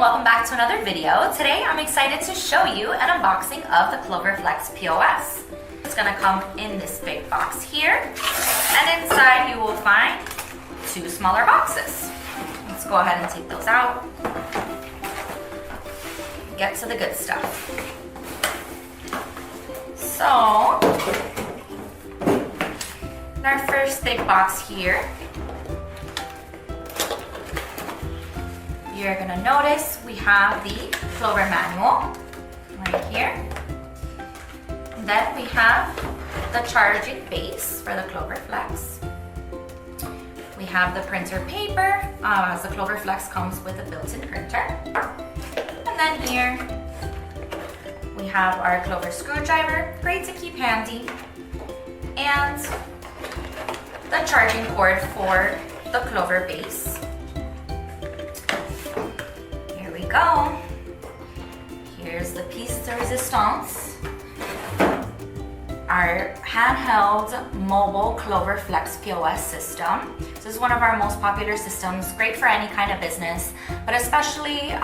welcome back to another video. Today I'm excited to show you an unboxing of the Clover Flex POS. It's gonna come in this big box here, and inside you will find two smaller boxes. Let's go ahead and take those out. Get to the good stuff. So, in our first big box here, you're gonna notice we have the Clover manual right here. And then we have the charging base for the Clover Flex. We have the printer paper, as the Clover Flex comes with a built-in printer. And then here we have our Clover screwdriver, great to keep handy, and the charging cord for the Clover base. Here we go. Here's the piece de resistance, our handheld mobile Clover Flex POS system. This is one of our most popular systems, great for any kind of business, but especially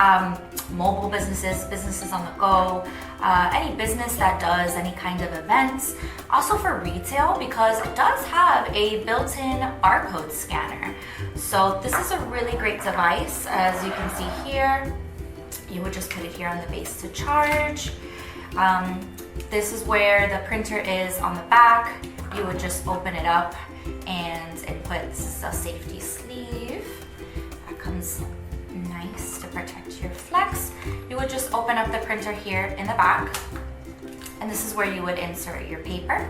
mobile businesses, businesses on the go, any business that does any kind of events. Also for retail, because it does have a built-in barcode scanner. So this is a really great device. As you can see here, you would just put it here on the base to charge. This is where the printer is on the back. You would just open it up and it puts a safety sleeve that comes nice to protect your Flex. You would just open up the printer here in the back, and this is where you would insert your paper.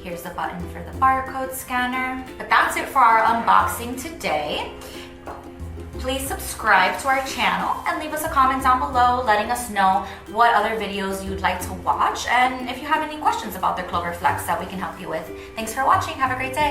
Here's the button for the barcode scanner. But that's it for our unboxing today. Please subscribe to our channel and leave us a comment down below letting us know what other videos you'd like to watch, and if you have any questions about the Clover Flex that we can help you with. Thanks for watching. Have a great day.